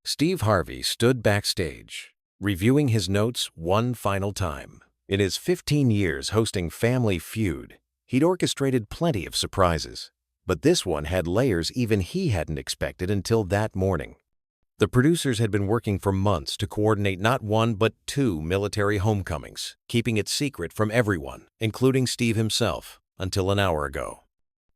Steve Harvey stood backstage, reviewing his notes one final time. In his 15 years hosting Family Feud, he'd orchestrated plenty of surprises, but this one had layers even he hadn't expected until that morning. The producers had been working for months to coordinate not one but two military homecomings, keeping it secret from everyone, including Steve himself, until an hour ago.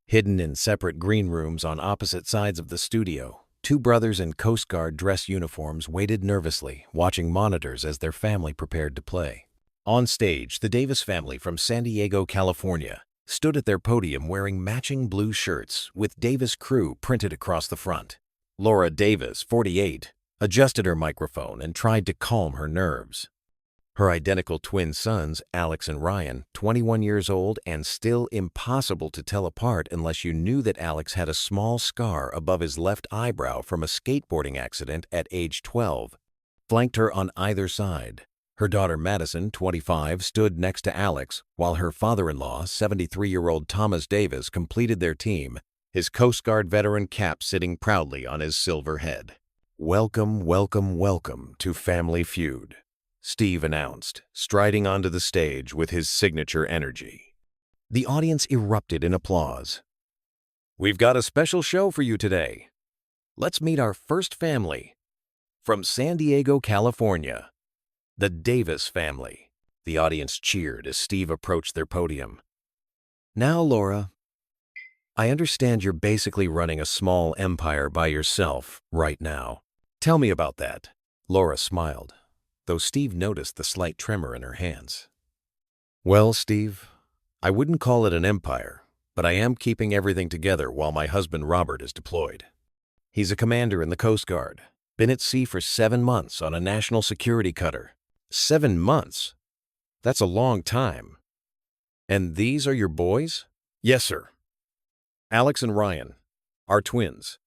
Hidden in separate green rooms on opposite sides of the studio, two brothers in Coast Guard dress uniforms waited nervously, watching monitors as their family prepared to play. On stage, the Davis family from San Diego, California, stood at their podium wearing matching blue shirts with Davis Crew printed across the front. Laura Davis, 48, adjusted her microphone and tried to calm her nerves. Her identical twin sons, Alex and Ryan, 21 years old and still impossible to tell apart unless you knew that Alex had a small scar above his left eyebrow from a skateboarding accident at age 12, flanked her on either side. Her daughter Madison, 25, stood next to Alex, while her father-in-law, 73-year-old Thomas Davis, completed their team, his Coast Guard veteran cap sitting proudly on his silver head. "Welcome, welcome, welcome to Family Feud," Steve announced, striding onto the stage with his signature energy. The audience erupted in applause. "We've got a special show for you today. Let's meet our first family. From San Diego, California, the Davis family." The audience cheered as Steve approached their podium. "Now, Laura, I understand you're basically running a small empire by yourself right now. Tell me about that." Laura smiled, though Steve noticed the slight tremor in her hands. "Well, Steve, I wouldn't call it an empire, but I am keeping everything together while my husband Robert is deployed. He's a commander in the Coast Guard, been at sea for 7 months on a national security cutter." 7 months? That's a long time. "And these are your boys?" "Yes, sir. Alex and Ryan, our twins.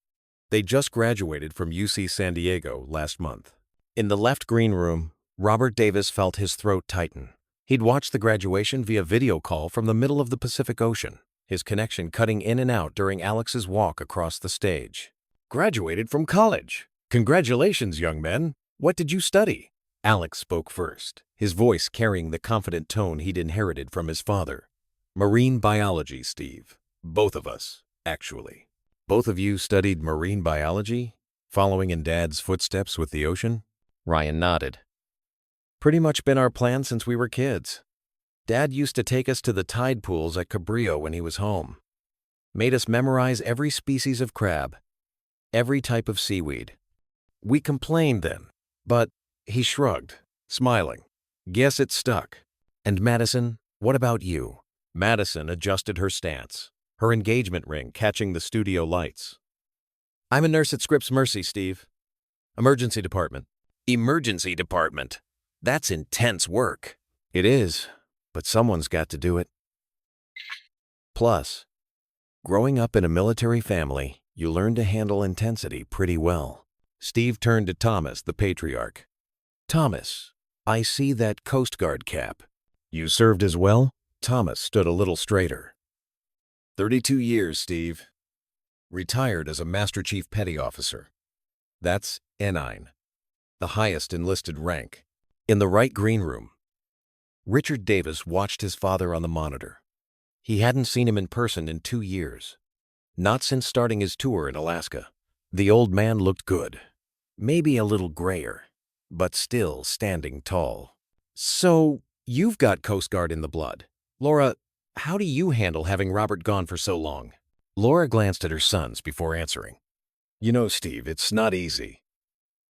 They just graduated from UC San Diego last month." In the left green room, Robert Davis felt his throat tighten. He'd watched the graduation via video call from the middle of the Pacific Ocean, his connection cutting in and out during Alex's walk across the stage. "Graduated from college. Congratulations, young men. What did you study?" Alex spoke first, his voice carrying the confident tone he'd inherited from his father. "Marine biology, Steve. Both of us, actually." "Both of you studied marine biology, following in Dad's footsteps with the ocean?" Ryan nodded. "Pretty much been our plan since we were kids. Dad used to take us to the tide pools at Cabrillo when he was home. Made us memorize every species of crab, every type of seaweed. We complained then, but..." He shrugged, smiling. "Guess it stuck." "And Madison, what about you?" Madison adjusted her stance, her engagement ring catching the studio lights. "I'm a nurse at Scripps Mercy, Steve. Emergency department." "Emergency department? That's intense work." "It is, but someone's got to do it. Plus, growing up in a military family, you learn to handle intensity pretty well." Steve turned to Thomas, the patriarch. "Thomas, I see that Coast Guard cap. You served as well?" Thomas stood a little straighter. 32 years, Steve. Retired as a Master Chief Petty Officer. That's N9, the highest enlisted rank." In the right green room, Richard Davis watched his father on the monitor. He hadn't seen him in person in 2 years, not since starting his tour in Alaska. The old man looked good, maybe a little grayer, but still standing tall. "So, you've got Coast Guard in the blood. Laura, how do you handle having Robert gone for so long?" Laura glanced at her sons before answering. "You know, Steve, it's not easy.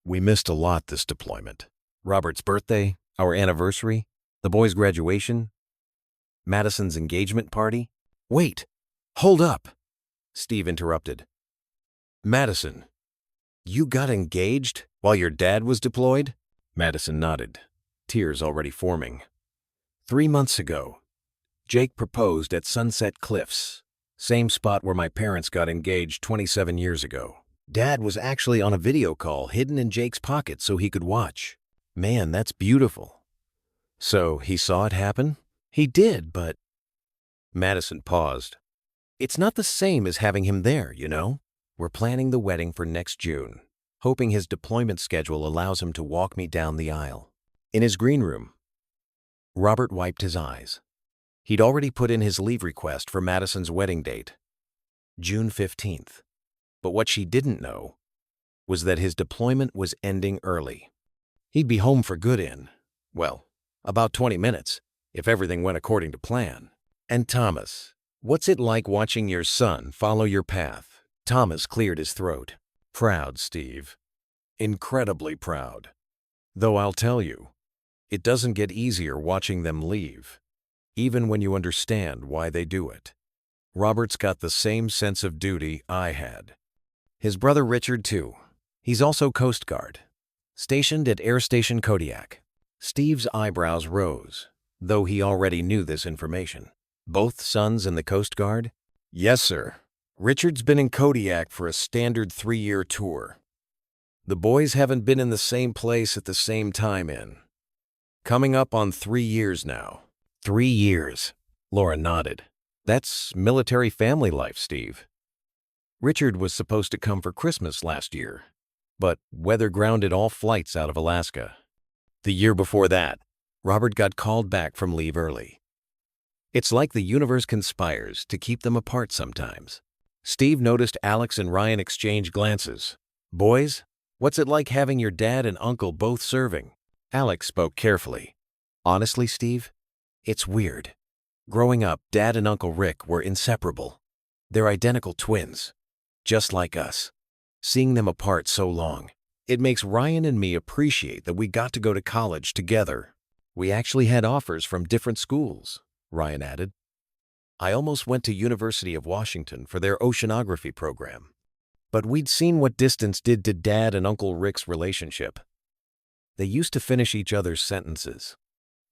We missed a lot this deployment. Robert's birthday, our anniversary, the boys' graduation, Madison's engagement party." "Wait, hold up," Steve interrupted. "Madison, you got engaged while your dad was deployed?" Madison nodded, tears already forming. 3 months ago, Jake proposed at Sunset Cliffs, same spot where my parents got engaged 27 years ago. Dad was actually on a video call hidden in Jake's pocket so he could watch. Man, that's beautiful. So he saw it happen? He did, but... Madison paused. "It's not the same as having him there, you know? We're planning the wedding for next June. hoping his deployment schedule allows him to walk me down the aisle. In his green room, Robert wiped his eyes. He'd already put in his leave request for Madison's wedding date, June 15th. But what she didn't know was that his deployment was ending early. He'd be home for good in, well, about 20 minutes, if everything went according to plan. And Thomas, what's it like watching your son follow your path? Thomas cleared his throat. Proud, Steve. Incredibly proud. Though I'll tell you, it doesn't get easier watching them leave, even when you understand why they do it. Robert's got the same sense of duty I had. His brother Richard, too. He's also Coast Guard, stationed at Air Station Kodiak. Steve's eyebrows rose, though he already knew this information. Both sons in the Coast Guard? Yes, sir. Richard's been in Kodiak for a standard 3-year tour. The boys haven't been in the same place at the same time in. Coming up on 3 years now. 3 years, Laura nodded. That's military family life, Steve. Richard was supposed to come for Christmas last year, but weather grounded all flights out of Alaska. The year before that, Robert got called back from leave early. It's like the universe conspires to keep them apart sometimes. Steve noticed Alex and Ryan exchange glances. Boys, what's it like having your dad and uncle both serving? Alex spoke carefully. Honestly, Steve, it's weird. Growing up, Dad and Uncle Rick were inseparable. They're identical twins, just like us. Seeing them apart so long, it makes Ryan and me appreciate that we got to go to college together. We actually had offers from different schools, Ryan added. I almost went to University of Washington for their oceanography program. But we'd seen what distance did to Dad and Uncle Rick's relationship. They used to finish each other's sentences.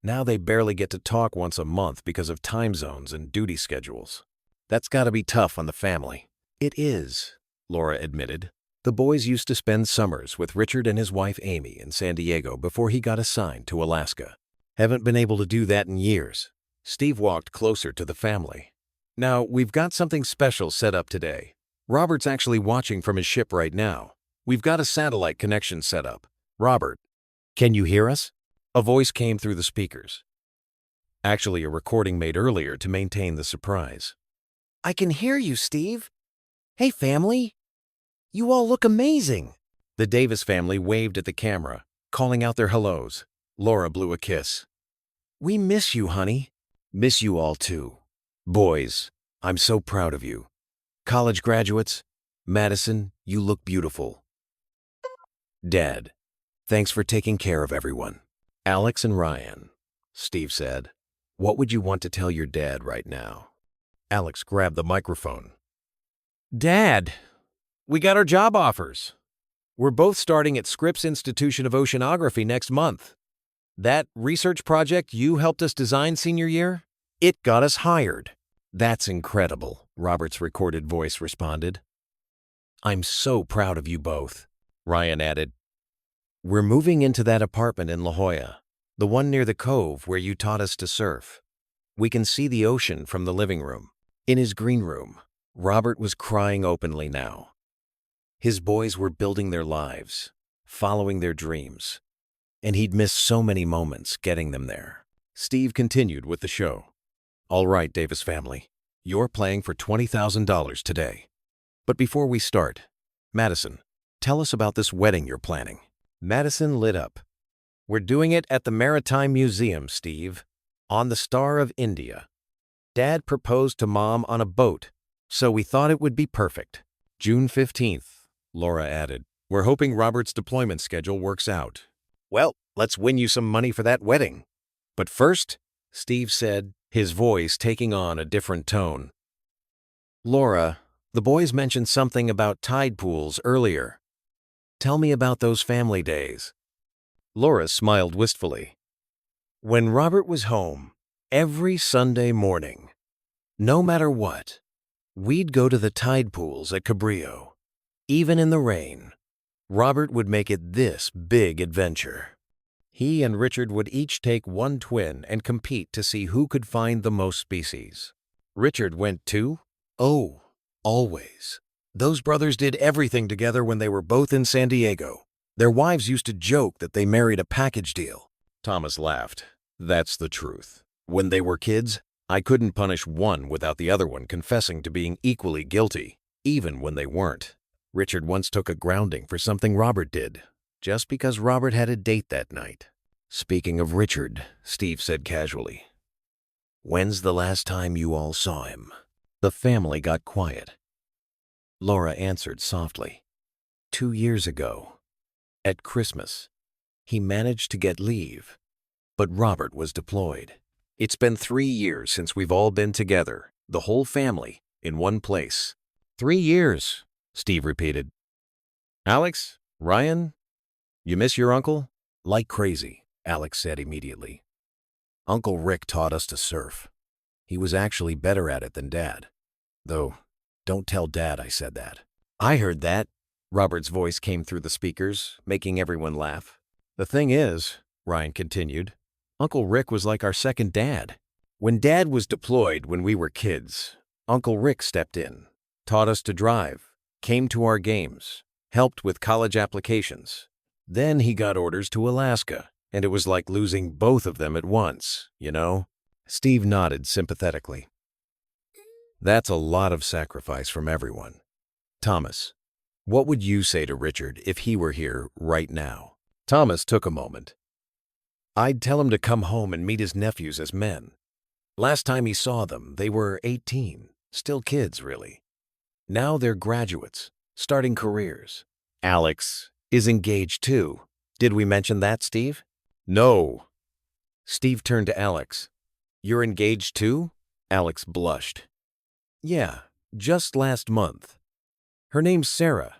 Now they barely get to talk once a month because of time zones and duty schedules. That's gotta be tough on the family. It is, Laura admitted. The boys used to spend summers with Richard and his wife Amy in San Diego before he got assigned to Alaska. Haven't been able to do that in years. Steve walked closer to the family. Now, we've got something special set up today. Robert's actually watching from his ship right now. We've got a satellite connection set up. Robert, can you hear us? A voice came through the speakers. Actually, a recording made earlier to maintain the surprise. I can hear you, Steve. Hey, family. You all look amazing. The Davis family waved at the camera, calling out their hellos. Laura blew a kiss. We miss you, honey. Miss you all, too. Boys, I'm so proud of you. College graduates, Madison, you look beautiful. Dad, thanks for taking care of everyone. Alex and Ryan, Steve said. What would you want to tell your dad right now? Alex grabbed the microphone. Dad, we got our job offers. We're both starting at Scripps Institution of Oceanography next month. That research project you helped us design senior year, it got us hired. That's incredible, Robert's recorded voice responded. I'm so proud of you both, Ryan added. We're moving into that apartment in La Jolla, the one near the cove where you taught us to surf. We can see the ocean from the living room. In his green room, Robert was crying openly now. His boys were building their lives, following their dreams, and he'd missed so many moments getting them there. Steve continued with the show. All right, Davis family, you're playing for $20,000 today. But before we start, Madison, tell us about this wedding you're planning. Madison lit up. We're doing it at the Maritime Museum, Steve, on the Star of India. Dad proposed to Mom on a boat, so we thought it would be perfect. June 15th, Laura added. We're hoping Robert's deployment schedule works out. Well, let's win you some money for that wedding. But first, Steve said, his voice taking on a different tone. Laura, the boys mentioned something about tide pools earlier. Tell me about those family days. Laura smiled wistfully. When Robert was home, every Sunday morning, no matter what, we'd go to the tide pools at Cabrillo. Even in the rain, Robert would make it this big adventure. He and Richard would each take one twin and compete to see who could find the most species. Richard went too? Oh, always. Those brothers did everything together when they were both in San Diego. Their wives used to joke that they married a package deal. Thomas laughed. That's the truth. When they were kids, I couldn't punish one without the other one confessing to being equally guilty, even when they weren't. Richard once took a grounding for something Robert did, just because Robert had a date that night. Speaking of Richard, Steve said casually, "When's the last time you all saw him?" The family got quiet. Laura answered softly, 2 years ago. At Christmas. He managed to get leave, but Robert was deployed. It's been 3 years since we've all been together, the whole family, in one place. 3 years, Steve repeated. Alex, Ryan, you miss your uncle? Like crazy, Alex said immediately. Uncle Rick taught us to surf. He was actually better at it than Dad. Though, don't tell Dad I said that. I heard that. Robert's voice came through the speakers, making everyone laugh. The thing is, Ryan continued, Uncle Rick was like our second dad. When Dad was deployed when we were kids, Uncle Rick stepped in, taught us to drive, came to our games, helped with college applications. Then he got orders to Alaska, and it was like losing both of them at once, you know? Steve nodded sympathetically. That's a lot of sacrifice from everyone. Thomas, what would you say to Richard if he were here right now? Thomas took a moment. I'd tell him to come home and meet his nephews as men. Last time he saw them, they were 18, still kids, really. Now they're graduates, starting careers. Alex is engaged too. Did we mention that, Steve? No. Steve turned to Alex. You're engaged too? Alex blushed. Yeah, just last month. Her name's Sarah.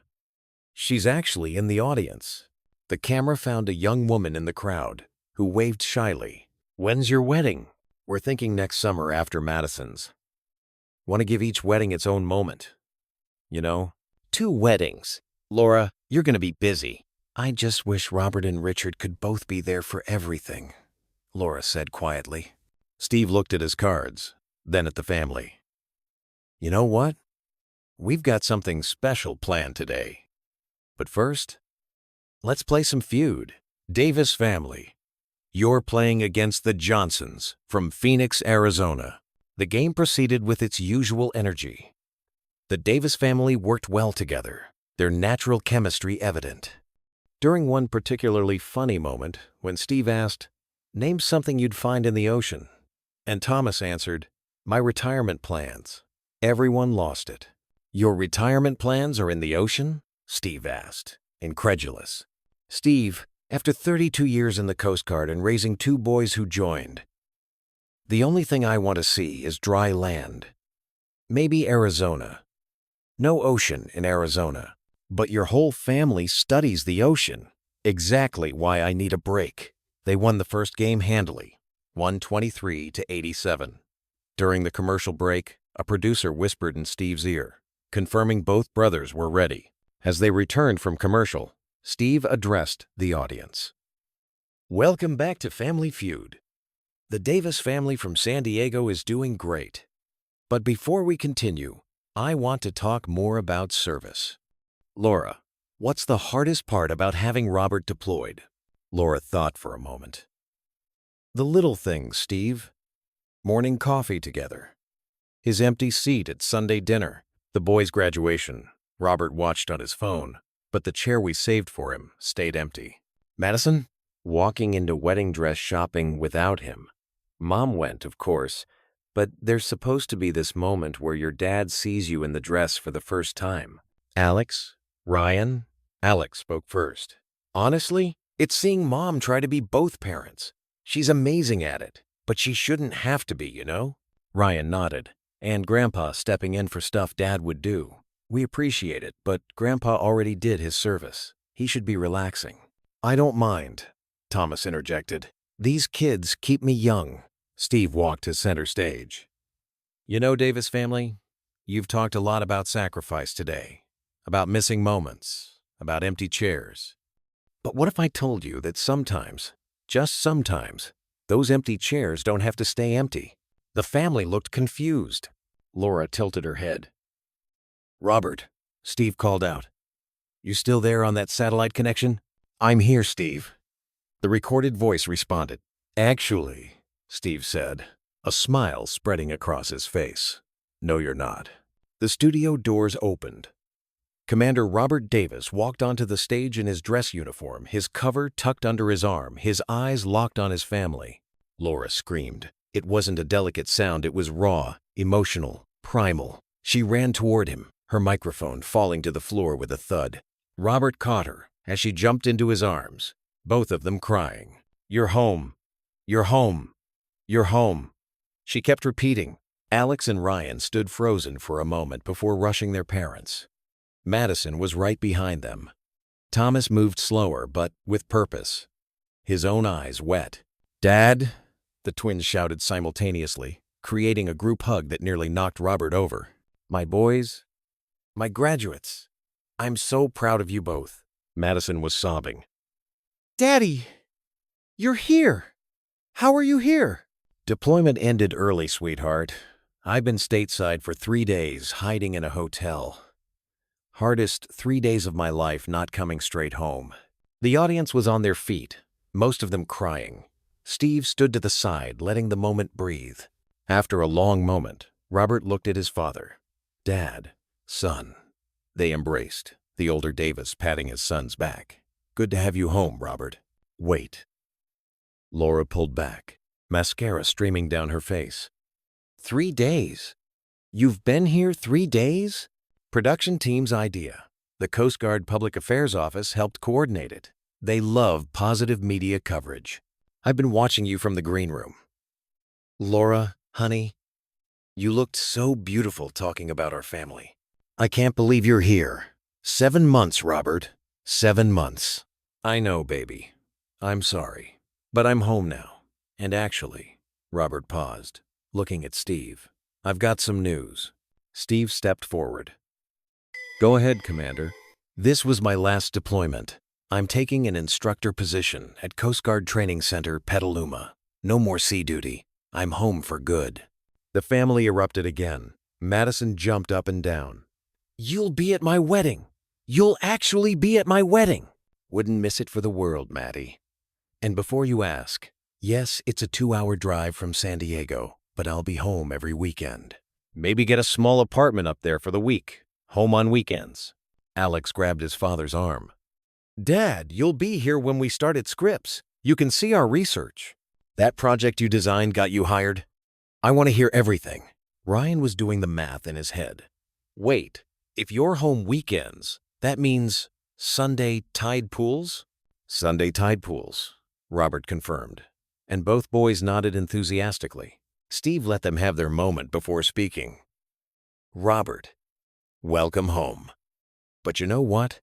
She's actually in the audience. The camera found a young woman in the crowd who waved shyly. When's your wedding? We're thinking next summer after Madison's. Want to give each wedding its own moment. You know? 2 weddings. Laura, you're going to be busy. I just wish Robert and Richard could both be there for everything, Laura said quietly. Steve looked at his cards, then at the family. You know what? We've got something special planned today. But first, let's play some feud. Davis family. You're playing against the Johnsons from Phoenix, Arizona. The game proceeded with its usual energy. The Davis family worked well together, their natural chemistry evident. During one particularly funny moment, when Steve asked, "Name something you'd find in the ocean," and Thomas answered, "My retirement plans," everyone lost it. Your retirement plans are in the ocean? Steve asked, incredulous. Steve, after 32 years in the Coast Guard and raising 2 boys who joined, the only thing I want to see is dry land. Maybe Arizona. No ocean in Arizona. But your whole family studies the ocean. Exactly why I need a break. They won the first game handily, 123-87. During the commercial break, a producer whispered in Steve's ear, confirming both brothers were ready. As they returned from commercial, Steve addressed the audience. Welcome back to Family Feud. The Davis family from San Diego is doing great. But before we continue, I want to talk more about service. Laura, what's the hardest part about having Robert deployed? Laura thought for a moment. The little things, Steve. Morning coffee together. His empty seat at Sunday dinner. The boys' graduation. Robert watched on his phone, but the chair we saved for him stayed empty. Madison? Walking into wedding dress shopping without him. Mom went, of course, but there's supposed to be this moment where your dad sees you in the dress for the first time. Alex? Ryan? Alex spoke first. Honestly, it's seeing Mom try to be both parents. She's amazing at it, but she shouldn't have to be, you know? Ryan nodded, and Grandpa stepping in for stuff Dad would do. We appreciate it, but Grandpa already did his service. He should be relaxing. I don't mind, Thomas interjected. These kids keep me young. Steve walked to center stage. You know, Davis family, you've talked a lot about sacrifice today. About missing moments, about empty chairs. But what if I told you that sometimes, just sometimes, those empty chairs don't have to stay empty? The family looked confused. Laura tilted her head. Robert, Steve called out. "You still there on that satellite connection?" "I'm here, Steve." The recorded voice responded. "Actually," Steve said, a smile spreading across his face. "No, you're not." The studio doors opened. Commander Robert Davis walked onto the stage in his dress uniform, his cover tucked under his arm, his eyes locked on his family. Laura screamed. It wasn't a delicate sound, it was raw, emotional, primal. She ran toward him, her microphone falling to the floor with a thud. Robert caught her as she jumped into his arms, both of them crying. "You're home. You're home. You're home." She kept repeating. Alex and Ryan stood frozen for a moment before rushing their parents. Madison was right behind them. Thomas moved slower, but with purpose, his own eyes wet. "Dad," the twins shouted simultaneously, creating a group hug that nearly knocked Robert over. "My boys, my graduates, I'm so proud of you both." Madison was sobbing. "Daddy, you're here. How are you here?" "Deployment ended early, sweetheart. I've been stateside for 3 days, hiding in a hotel. Hardest 3 days of my life not coming straight home." The audience was on their feet, most of them crying. Steve stood to the side, letting the moment breathe. After a long moment, Robert looked at his father. "Dad, son." They embraced, the older Davis patting his son's back. "Good to have you home, Robert." "Wait." Laura pulled back, mascara streaming down her face. 3 days? You've been here 3 days? Production team's idea. The Coast Guard Public Affairs Office helped coordinate it. They love positive media coverage. I've been watching you from the green room. Laura, honey, you looked so beautiful talking about our family. I can't believe you're here. 7 months, Robert. 7 months. I know, baby. I'm sorry. But I'm home now. And actually, Robert paused, looking at Steve. I've got some news. Steve stepped forward. Go ahead, Commander. This was my last deployment. I'm taking an instructor position at Coast Guard Training Center, Petaluma. No more sea duty. I'm home for good. The family erupted again. Madison jumped up and down. You'll be at my wedding. You'll actually be at my wedding. Wouldn't miss it for the world, Maddie. And before you ask, yes, it's a 2-hour drive from San Diego, but I'll be home every weekend. Maybe get a small apartment up there for the week. Home on weekends. Alex grabbed his father's arm. Dad, you'll be here when we start at Scripps. You can see our research. That project you designed got you hired? I want to hear everything. Ryan was doing the math in his head. Wait, if you're home weekends, that means Sunday tide pools? Sunday tide pools, Robert confirmed, and both boys nodded enthusiastically. Steve let them have their moment before speaking. Robert, welcome home. But you know what?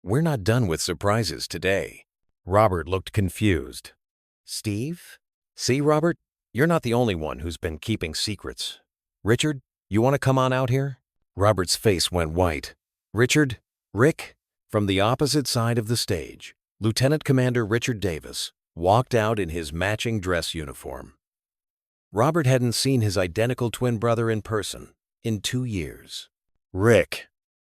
We're not done with surprises today. Robert looked confused. Steve? See, Robert, you're not the only one who's been keeping secrets. Richard, you want to come on out here? Robert's face went white. Richard, Rick, from the opposite side of the stage, Lieutenant Commander Richard Davis walked out in his matching dress uniform. Robert hadn't seen his identical twin brother in person in 2 years. Rick.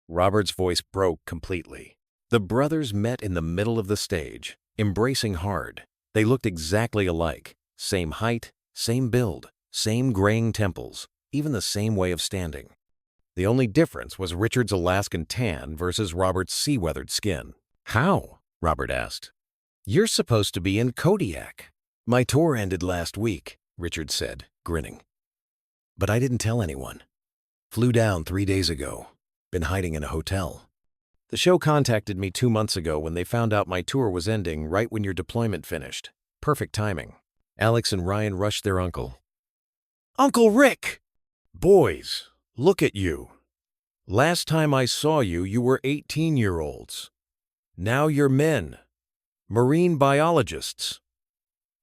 Robert's voice broke completely. The brothers met in the middle of the stage, embracing hard. They looked exactly alike. Same height, same build, same graying temples, even the same way of standing. The only difference was Richard's Alaskan tan versus Robert's sea-weathered skin. How? Robert asked. You're supposed to be in Kodiak. My tour ended last week, Richard said, grinning. But I didn't tell anyone. Flew down 3 days ago. Been hiding in a hotel. The show contacted me 2 months ago when they found out my tour was ending right when your deployment finished. Perfect timing. Alex and Ryan rushed their uncle. Uncle Rick! Boys, look at you. Last time I saw you, you were 18-year-olds. Now you're men. Marine biologists.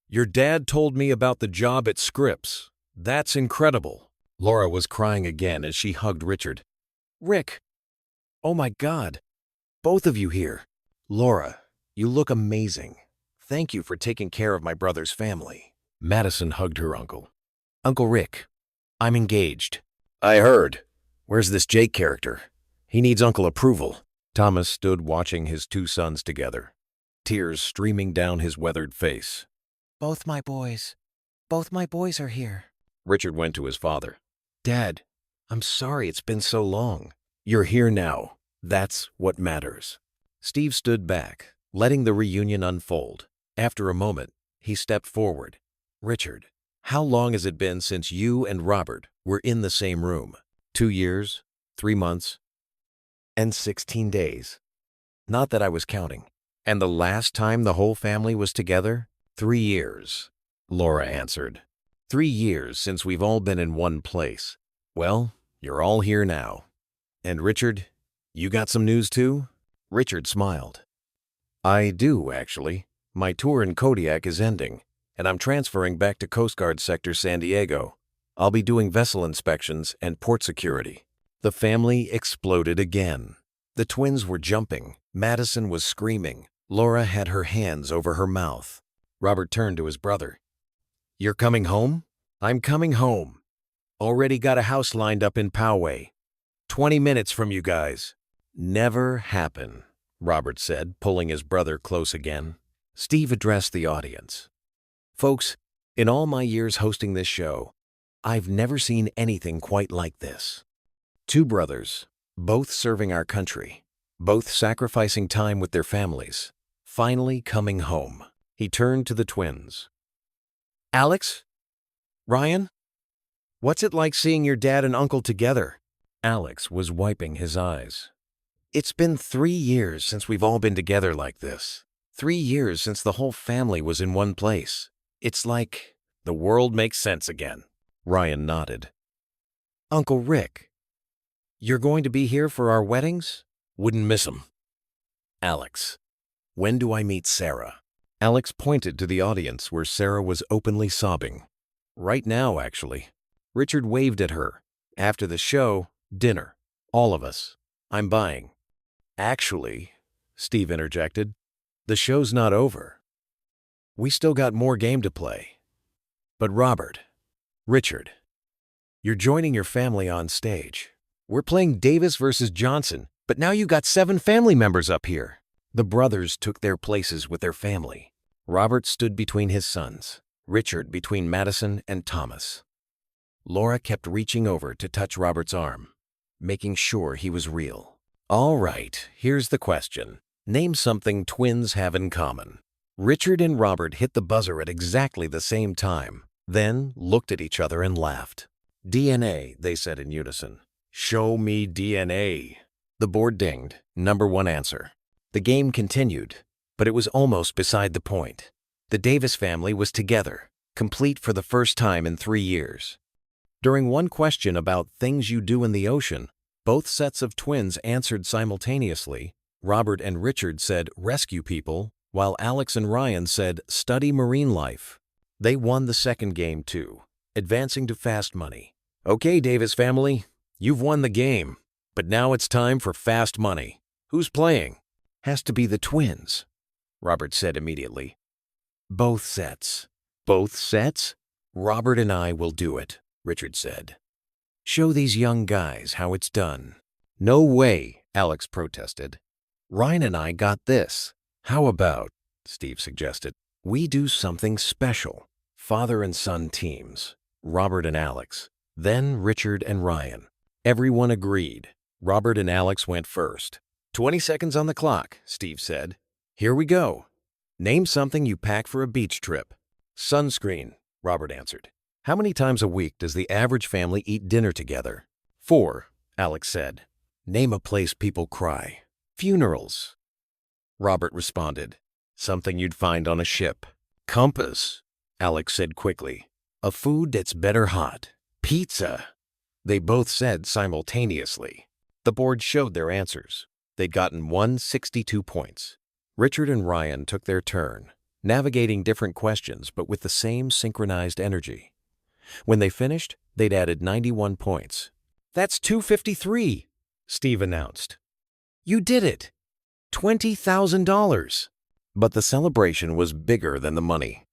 Your dad told me about the job at Scripps. That's incredible. Laura was crying again as she hugged Richard. Rick, oh my God, both of you here. Laura, you look amazing. Thank you for taking care of my brother's family. Madison hugged her uncle. Uncle Rick, I'm engaged. I heard. Where's this Jake character? He needs uncle approval. Thomas stood watching his two sons together, tears streaming down his weathered face. Both my boys are here. Richard went to his father. Dad, I'm sorry it's been so long. You're here now. That's what matters. Steve stood back, letting the reunion unfold. After a moment, he stepped forward. Richard, how long has it been since you and Robert were in the same room? 2 years, 3 months, and 16 days. Not that I was counting. And the last time the whole family was together? 3 years, Laura answered. 3 years since we've all been in one place. Well, you're all here now. And Richard, you got some news too? Richard smiled. I do, actually. My tour in Kodiak is ending, and I'm transferring back to Coast Guard Sector San Diego. I'll be doing vessel inspections and port security. The family exploded again. The twins were jumping. Madison was screaming. Laura had her hands over her mouth. Robert turned to his brother. You're coming home? I'm coming home. Already got a house lined up in Poway. 20 minutes from you guys. Never happen, Robert said, pulling his brother close again. Steve addressed the audience. Folks, in all my years hosting this show, I've never seen anything quite like this. 2 brothers, both serving our country, both sacrificing time with their families, finally coming home. He turned to the twins. Alex? Ryan? What's it like seeing your dad and uncle together? Alex was wiping his eyes. It's been 3 years since we've all been together like this. 3 years since the whole family was in one place. It's like the world makes sense again. Ryan nodded. Uncle Rick, you're going to be here for our weddings? Wouldn't miss 'em. Alex, when do I meet Sarah? Alex pointed to the audience where Sarah was openly sobbing. Right now, actually. Richard waved at her. After the show, dinner. All of us. I'm buying. Actually, Steve interjected, the show's not over. We still got more game to play. But Robert, Richard, you're joining your family on stage. We're playing Davis versus Johnson, but now you got 7 family members up here. The brothers took their places with their family. Robert stood between his sons, Richard between Madison and Thomas. Laura kept reaching over to touch Robert's arm, making sure he was real. All right, here's the question. Name something twins have in common. Richard and Robert hit the buzzer at exactly the same time, then looked at each other and laughed. DNA, they said in unison. Show me DNA. The board dinged. Number 1 answer. The game continued, but it was almost beside the point. The Davis family was together, complete for the first time in 3 years. During one question about things you do in the ocean, both sets of twins answered simultaneously. Robert and Richard said rescue people, while Alex and Ryan said study marine life. They won the second game too, advancing to fast money. Okay, Davis family, you've won the game, but now it's time for fast money. Who's playing? Has to be the twins, Robert said immediately. Both sets. Both sets? Robert and I will do it, Richard said. Show these young guys how it's done. No way, Alex protested. Ryan and I got this. How about, Steve suggested, we do something special. Father and son teams, Robert and Alex, then Richard and Ryan. Everyone agreed. Robert and Alex went first. 20 seconds on the clock, Steve said. Here we go. Name something you pack for a beach trip. Sunscreen, Robert answered. How many times a week does the average family eat dinner together? 4, Alex said. Name a place people cry. Funerals. Robert responded. Something you'd find on a ship. Compass, Alex said quickly. A food that's better hot. Pizza. They both said simultaneously. The board showed their answers. They'd gotten 162 points. Richard and Ryan took their turn, navigating different questions but with the same synchronized energy. When they finished, they'd added 91 points. That's 253, Steve announced. You did it! $20,000! But the celebration was bigger than the money.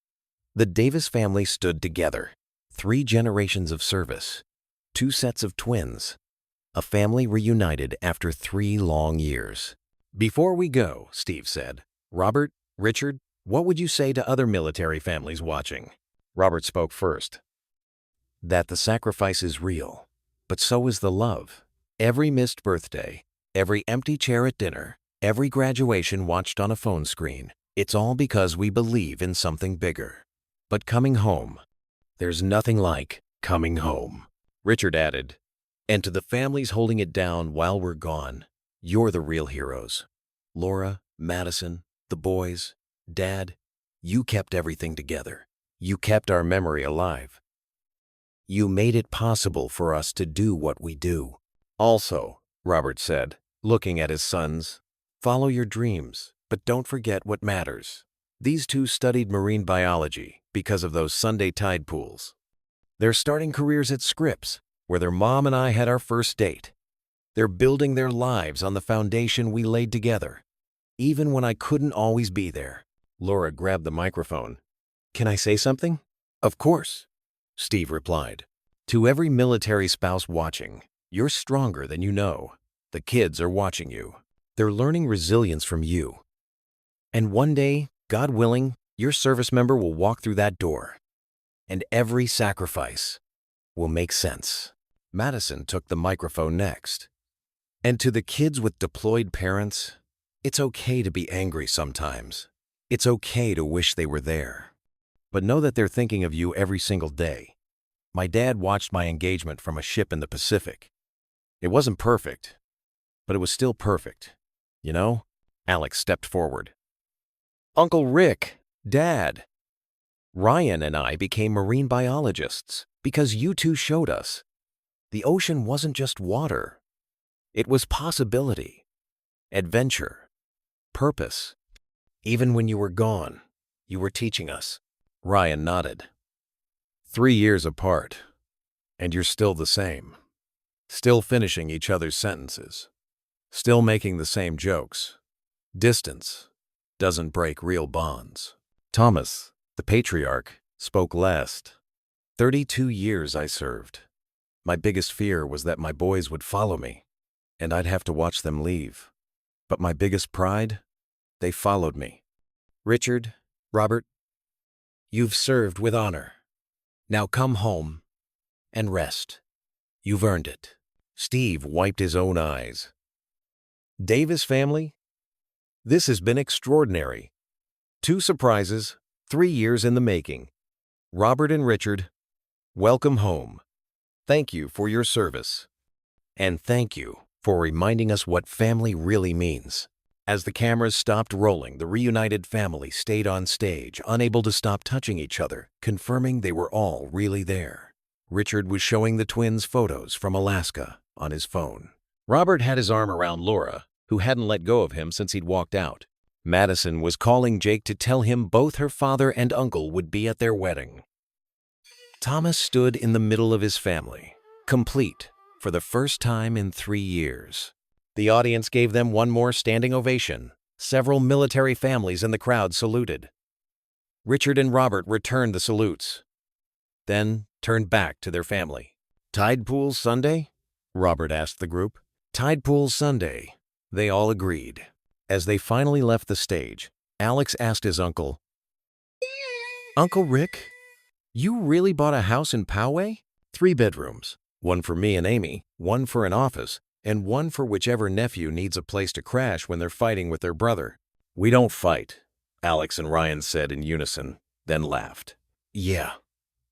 The Davis family stood together. 3 generations of service, 2 sets of twins, A family reunited after 3 long years. Before we go, Steve said, Robert, Richard, what would you say to other military families watching? Robert spoke first. That the sacrifice is real, but so is the love. Every missed birthday, every empty chair at dinner, every graduation watched on a phone screen, it's all because we believe in something bigger. But coming home, there's nothing like coming home. Richard added, and to the families holding it down while we're gone, you're the real heroes. Laura, Madison, the boys, Dad, you kept everything together. You kept our memory alive. You made it possible for us to do what we do. Also, Robert said, looking at his sons, follow your dreams, but don't forget what matters. These two studied marine biology because of those Sunday tide pools. They're starting careers at Scripps, where their mom and I had our first date. They're building their lives on the foundation we laid together, even when I couldn't always be there. Laura grabbed the microphone. Can I say something? Of course, Steve replied. To every military spouse watching, you're stronger than you know. The kids are watching you. They're learning resilience from you. And one day, God willing, your service member will walk through that door, and every sacrifice will make sense. Madison took the microphone next. And to the kids with deployed parents, it's okay to be angry sometimes. It's okay to wish they were there. But know that they're thinking of you every single day. My dad watched my engagement from a ship in the Pacific. It wasn't perfect, but it was still perfect. You know? Alex stepped forward. Uncle Rick, Dad. Ryan and I became marine biologists because you two showed us. The ocean wasn't just water. It was possibility, adventure, purpose. Even when you were gone, you were teaching us. Ryan nodded. 3 years apart, and you're still the same. Still finishing each other's sentences. Still making the same jokes. Distance doesn't break real bonds. Thomas, the patriarch, spoke last. 32 years I served. My biggest fear was that my boys would follow me, and I'd have to watch them leave. But my biggest pride? They followed me. Richard, Robert, you've served with honor. Now come home and rest. You've earned it. Steve wiped his own eyes. Davis family, this has been extraordinary. 2 surprises, 3 years in the making. Robert and Richard, welcome home. Thank you for your service. And thank you for reminding us what family really means. As the cameras stopped rolling, the reunited family stayed on stage, unable to stop touching each other, confirming they were all really there. Richard was showing the twins photos from Alaska on his phone. Robert had his arm around Laura, who hadn't let go of him since he'd walked out. Madison was calling Jake to tell him both her father and uncle would be at their wedding. Thomas stood in the middle of his family, complete for the first time in 3 years. The audience gave them one more standing ovation. Several military families in the crowd saluted. Richard and Robert returned the salutes, then turned back to their family. Tide Pool Sunday? Robert asked the group. Tide Pool Sunday. They all agreed. As they finally left the stage, Alex asked his uncle, Uncle Rick, you really bought a house in Poway? 3 bedrooms, one for me and Amy, one for an office, and one for whichever nephew needs a place to crash when they're fighting with their brother. We don't fight, Alex and Ryan said in unison, then laughed. Yeah,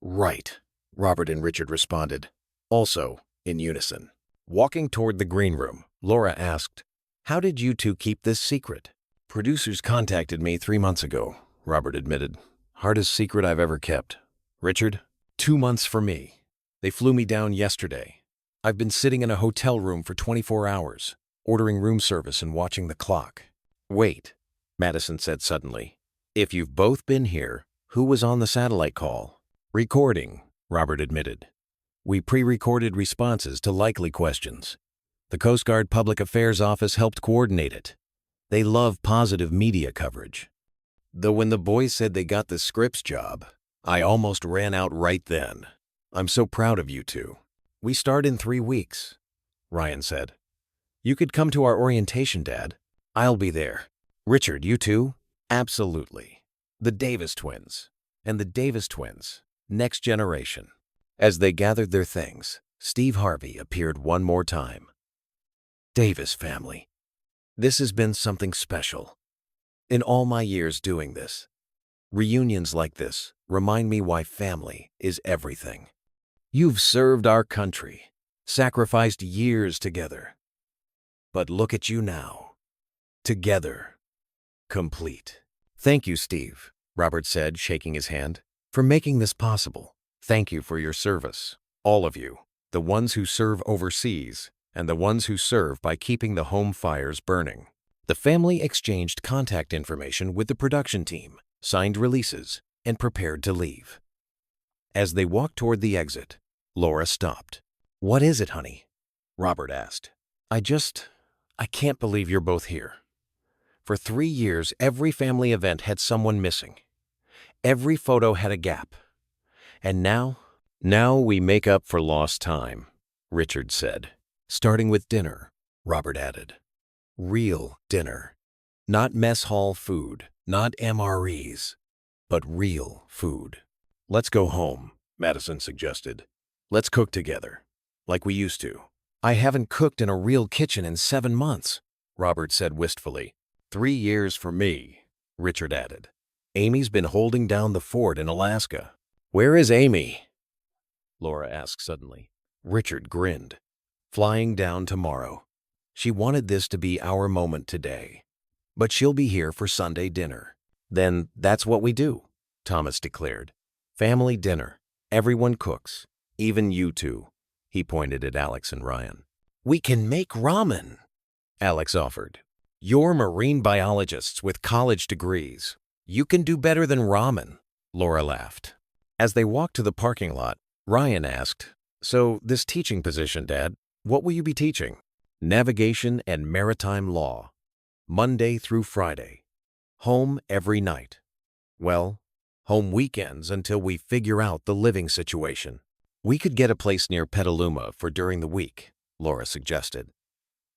right, Robert and Richard responded, also in unison. Walking toward the green room, Laura asked, how did you two keep this secret? Producers contacted me 3 months ago, Robert admitted. Hardest secret I've ever kept. Richard, 2 months for me. They flew me down yesterday. I've been sitting in a hotel room for 24 hours, ordering room service and watching the clock. Wait, Madison said suddenly. If you've both been here, who was on the satellite call? Recording, Robert admitted. We pre-recorded responses to likely questions. The Coast Guard Public Affairs Office helped coordinate it. They love positive media coverage. Though when the boys said they got the Scripps job, I almost ran out right then. I'm so proud of you two. We start in 3 weeks. Ryan said. You could come to our orientation, Dad. I'll be there. Richard, you too? Absolutely. The Davis twins. And the Davis twins. Next generation. As they gathered their things, Steve Harvey appeared one more time. Davis family. This has been something special. In all my years doing this, reunions like this remind me why family is everything. You've served our country, sacrificed years together. But look at you now. Together. Complete. Thank you, Steve, Robert said, shaking his hand, for making this possible. Thank you for your service. All of you. The ones who serve overseas and the ones who serve by keeping the home fires burning. The family exchanged contact information with the production team, signed releases, and prepared to leave. As they walked toward the exit, Laura stopped. What is it, honey? Robert asked. I can't believe you're both here. For 3 years, every family event had someone missing. Every photo had a gap. And now we make up for lost time, Richard said. Starting with dinner, Robert added. Real dinner. Not mess hall food, not MREs, but real food. Let's go home, Madison suggested. Let's cook together, like we used to. I haven't cooked in a real kitchen in 7 months, Robert said wistfully. 3 years for me, Richard added. Amy's been holding down the fort in Alaska. Where is Amy? Laura asked suddenly. Richard grinned. Flying down tomorrow. She wanted this to be our moment today. But she'll be here for Sunday dinner. Then that's what we do, Thomas declared. Family dinner. Everyone cooks. Even you two. He pointed at Alex and Ryan. We can make ramen, Alex offered. You're marine biologists with college degrees. You can do better than ramen, Laura laughed. As they walked to the parking lot, Ryan asked, So this teaching position, Dad, what will you be teaching? Navigation and maritime law. Monday through Friday. Home every night. Well, home weekends until we figure out the living situation. We could get a place near Petaluma for during the week, Laura suggested.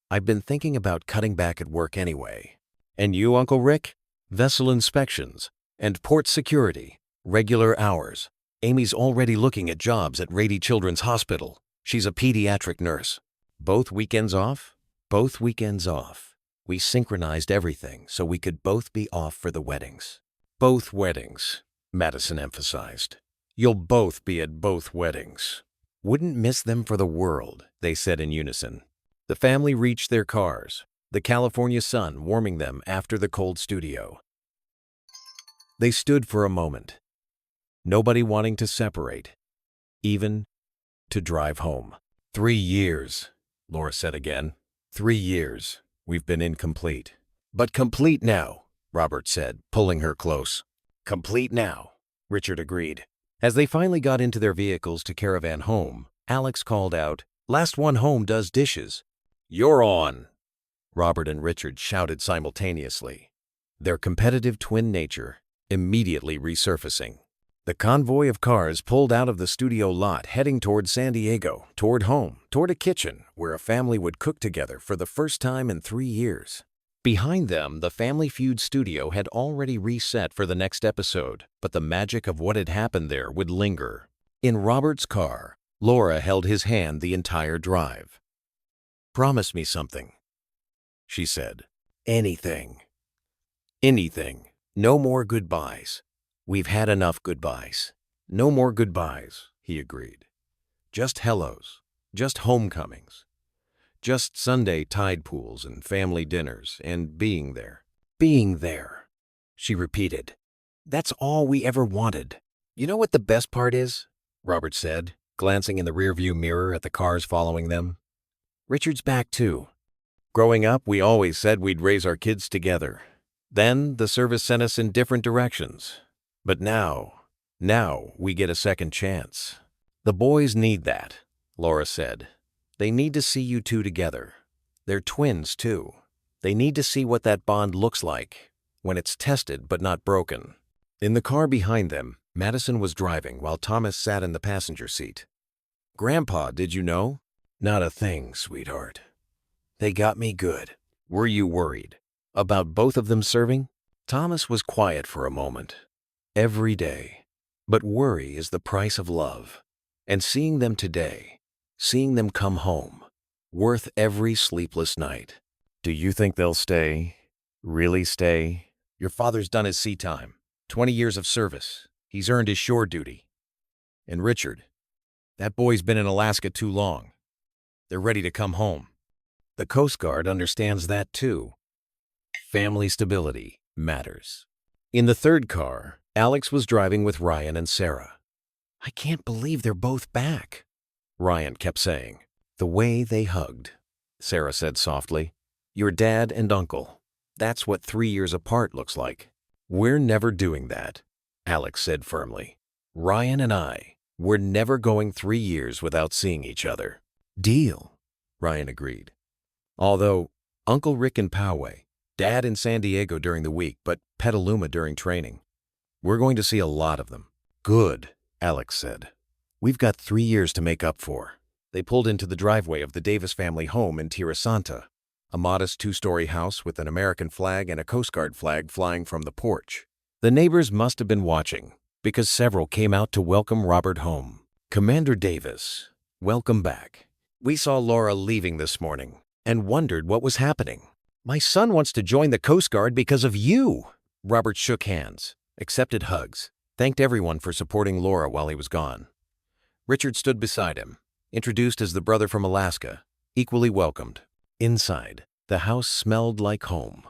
I've been thinking about cutting back at work anyway. And you, Uncle Rick? Vessel inspections and port security, regular hours. Amy's already looking at jobs at Rady Children's Hospital. She's a pediatric nurse. Both weekends off? Both weekends off. We synchronized everything so we could both be off for the weddings. Both weddings, Madison emphasized. You'll both be at both weddings. Wouldn't miss them for the world, they said in unison. The family reached their cars, the California sun warming them after the cold studio. They stood for a moment, nobody wanting to separate, even to drive home. 3 years, Laura said again. 3 years. We've been incomplete. But complete now, Robert said, pulling her close. Complete now, Richard agreed. As they finally got into their vehicles to caravan home, Alex called out, Last one home does dishes. You're on, Robert and Richard shouted simultaneously, their competitive twin nature immediately resurfacing. The convoy of cars pulled out of the studio lot heading toward San Diego, toward home, toward a kitchen where a family would cook together for the first time in 3 years. Behind them, the Family Feud studio had already reset for the next episode, but the magic of what had happened there would linger. In Robert's car, Laura held his hand the entire drive. Promise me something, she said. Anything. Anything. No more goodbyes. We've had enough goodbyes. No more goodbyes, he agreed. Just hellos, just homecomings, just Sunday tide pools and family dinners and being there. Being there, she repeated. That's all we ever wanted. You know what the best part is? Robert said, glancing in the rearview mirror at the cars following them. Richard's back too. Growing up, we always said we'd raise our kids together. Then the service sent us in different directions. But now we get a second chance. The boys need that, Laura said. They need to see you two together. They're twins, too. They need to see what that bond looks like when it's tested but not broken. In the car behind them, Madison was driving while Thomas sat in the passenger seat. Grandpa, did you know? Not a thing, sweetheart. They got me good. Were you worried about both of them serving? Thomas was quiet for a moment. Every day. But worry is the price of love. And seeing them today, seeing them come home, worth every sleepless night. Do you think they'll stay? Really stay? Your father's done his sea time. 20 years of service. He's earned his shore duty. And Richard, that boy's been in Alaska too long. They're ready to come home. The Coast Guard understands that too. Family stability matters. In the third car, Alex was driving with Ryan and Sarah. I can't believe they're both back, Ryan kept saying. The way they hugged, Sarah said softly. Your dad and uncle. That's what 3 years apart looks like. We're never doing that, Alex said firmly. Ryan and I, we're never going 3 years without seeing each other. Deal, Ryan agreed. Although, Uncle Rick in Poway, Dad in San Diego during the week, but Petaluma during training. We're going to see a lot of them. Good, Alex said. We've got 3 years to make up for. They pulled into the driveway of the Davis family home in Tierra Santa, a modest 2-story house with an American flag and a Coast Guard flag flying from the porch. The neighbors must have been watching, because several came out to welcome Robert home. Commander Davis, welcome back. We saw Laura leaving this morning and wondered what was happening. My son wants to join the Coast Guard because of you. Robert shook hands, accepted hugs, thanked everyone for supporting Laura while he was gone. Richard stood beside him, introduced as the brother from Alaska, equally welcomed. Inside, the house smelled like home.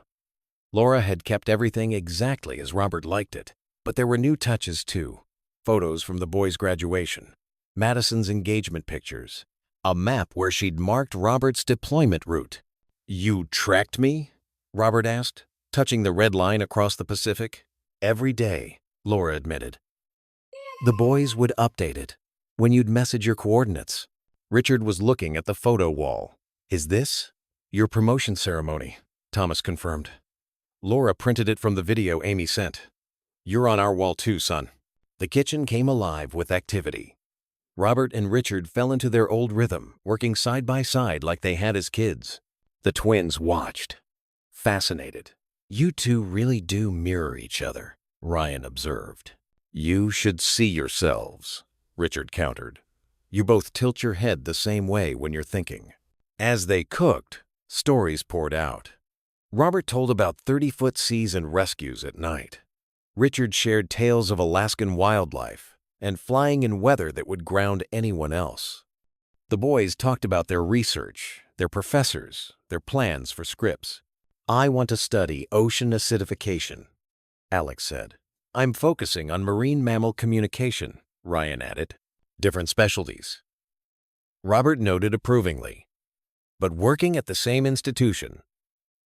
Laura had kept everything exactly as Robert liked it, but there were new touches too. Photos from the boys' graduation, Madison's engagement pictures, a map where she'd marked Robert's deployment route. You tracked me? Robert asked, touching the red line across the Pacific. Every day, Laura admitted. The boys would update it when you'd message your coordinates. Richard was looking at the photo wall. Is this your promotion ceremony? Thomas confirmed. Laura printed it from the video Amy sent. You're on our wall too, son. The kitchen came alive with activity. Robert and Richard fell into their old rhythm, working side by side like they had as kids. The twins watched, fascinated. You two really do mirror each other, Ryan observed. You should see yourselves, Richard countered. You both tilt your head the same way when you're thinking. As they cooked, stories poured out. Robert told about 30-foot seas and rescues at night. Richard shared tales of Alaskan wildlife and flying in weather that would ground anyone else. The boys talked about their research, their professors, their plans for scripts. I want to study ocean acidification, Alex said. I'm focusing on marine mammal communication, Ryan added. Different specialties. Robert noted approvingly. But working at the same institution.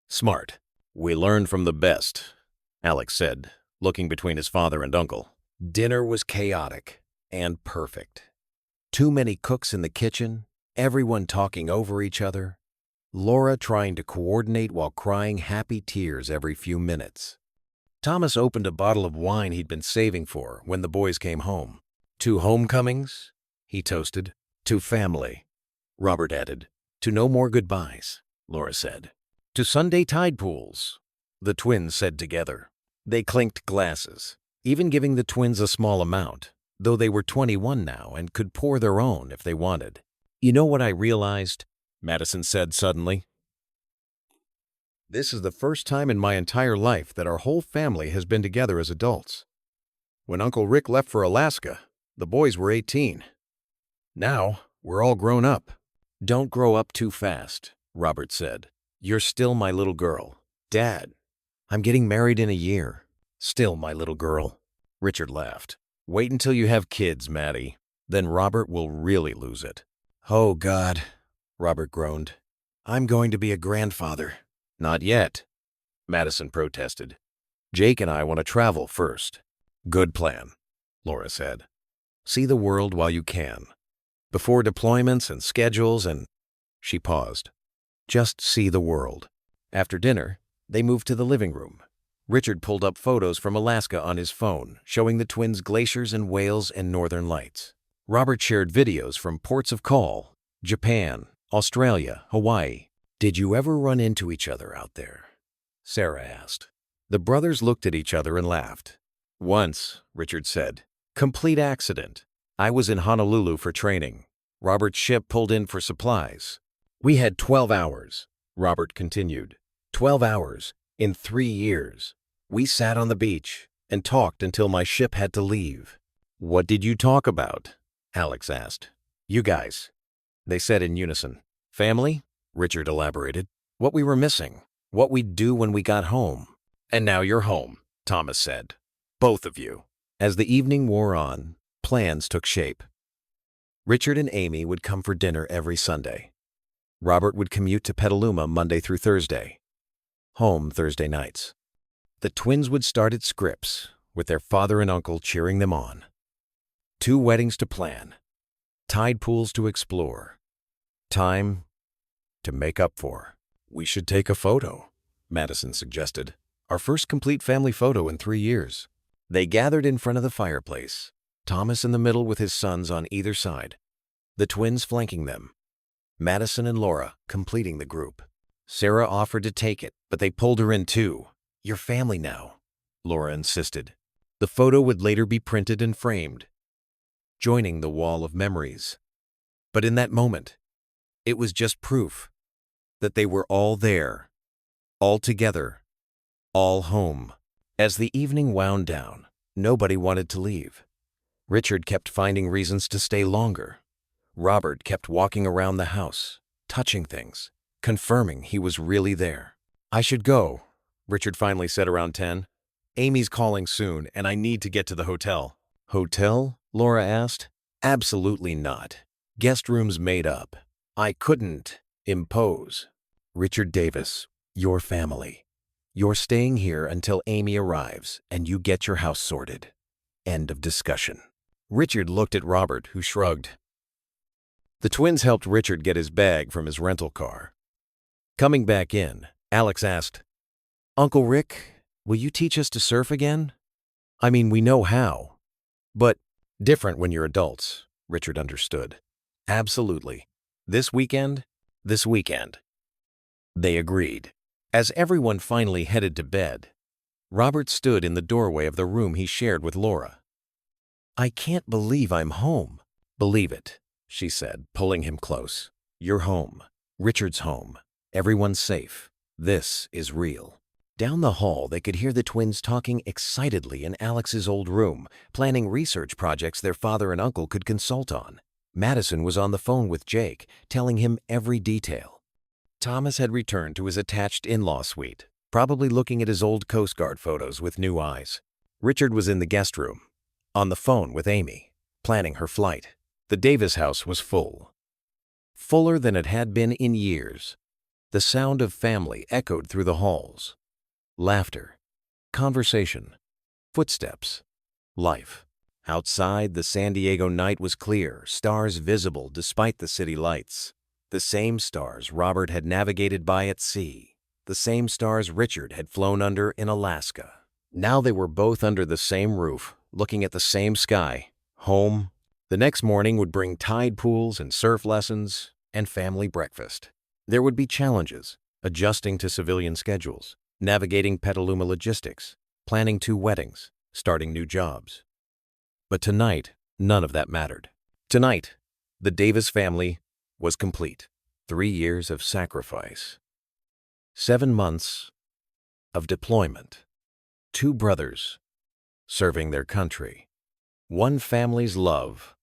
Smart. We learn from the best, Alex said, looking between his father and uncle. Dinner was chaotic and perfect. Too many cooks in the kitchen, everyone talking over each other, Laura trying to coordinate while crying happy tears every few minutes. Thomas opened a bottle of wine he'd been saving for when the boys came home. To homecomings, he toasted. To family, Robert added. To no more goodbyes, Laura said. To Sunday tide pools, the twins said together. They clinked glasses, even giving the twins a small amount, though they were 21 now and could pour their own if they wanted. You know what I realized? Madison said suddenly. This is the first time in my entire life that our whole family has been together as adults. When Uncle Rick left for Alaska, the boys were 18. Now, we're all grown up. Don't grow up too fast, Robert said. You're still my little girl. Dad, I'm getting married in a year. Still my little girl. Richard laughed. Wait until you have kids, Maddie. Then Robert will really lose it. Oh, God, Robert groaned. I'm going to be a grandfather. Not yet, Madison protested. Jake and I want to travel first. Good plan, Laura said. See the world while you can. Before deployments and schedules and... She paused. Just see the world. After dinner, they moved to the living room. Richard pulled up photos from Alaska on his phone, showing the twins' glaciers and whales and northern lights. Robert shared videos from ports of call, Japan, Australia, Hawaii. Did you ever run into each other out there? Sarah asked. The brothers looked at each other and laughed. Once, Richard said. Complete accident. I was in Honolulu for training. Robert's ship pulled in for supplies. We had 12 hours, Robert continued. 12 hours in 3 years. We sat on the beach and talked until my ship had to leave. What did you talk about? Alex asked. You guys, they said in unison. Family? Richard elaborated. What we were missing. What we'd do when we got home. And now you're home, Thomas said. Both of you. As the evening wore on, plans took shape. Richard and Amy would come for dinner every Sunday. Robert would commute to Petaluma Monday through Thursday. Home Thursday nights. The twins would start at Scripps, with their father and uncle cheering them on. 2 weddings to plan. Tide pools to explore. Time to make up for. We should take a photo, Madison suggested. Our first complete family photo in 3 years. They gathered in front of the fireplace, Thomas in the middle with his sons on either side, the twins flanking them, Madison and Laura completing the group. Sarah offered to take it, but they pulled her in too. You're family now, Laura insisted. The photo would later be printed and framed, joining the wall of memories. But in that moment, it was just proof that they were all there, all together, all home. As the evening wound down, nobody wanted to leave. Richard kept finding reasons to stay longer. Robert kept walking around the house, touching things, confirming he was really there. I should go, Richard finally said around 10. Amy's calling soon, and I need to get to the hotel. Hotel? Laura asked. Absolutely not. Guest rooms made up. I couldn't impose. Richard Davis, your family. You're staying here until Amy arrives and you get your house sorted. End of discussion. Richard looked at Robert, who shrugged. The twins helped Richard get his bag from his rental car. Coming back in, Alex asked, Uncle Rick, will you teach us to surf again? I mean, we know how. But different when you're adults, Richard understood. Absolutely. This weekend? This weekend. They agreed. As everyone finally headed to bed, Robert stood in the doorway of the room he shared with Laura. I can't believe I'm home. Believe it, she said, pulling him close. You're home. Richard's home. Everyone's safe. This is real. Down the hall, they could hear the twins talking excitedly in Alex's old room, planning research projects their father and uncle could consult on. Madison was on the phone with Jake, telling him every detail. Thomas had returned to his attached in-law suite, probably looking at his old Coast Guard photos with new eyes. Richard was in the guest room, on the phone with Amy, planning her flight. The Davis house was full. Fuller than it had been in years. The sound of family echoed through the halls. Laughter, conversation, footsteps, life. Outside, the San Diego night was clear, stars visible despite the city lights. The same stars Robert had navigated by at sea, the same stars Richard had flown under in Alaska. Now they were both under the same roof, looking at the same sky, home. The next morning would bring tide pools and surf lessons and family breakfast. There would be challenges, adjusting to civilian schedules, navigating Petaluma logistics, planning 2 weddings, starting new jobs. But tonight, none of that mattered. Tonight, the Davis family was complete. 3 years of sacrifice. 7 months of deployment. 2 brothers serving their country. 1 family's love,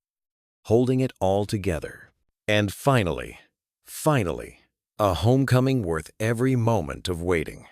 holding it all together. And finally, a homecoming worth every moment of waiting.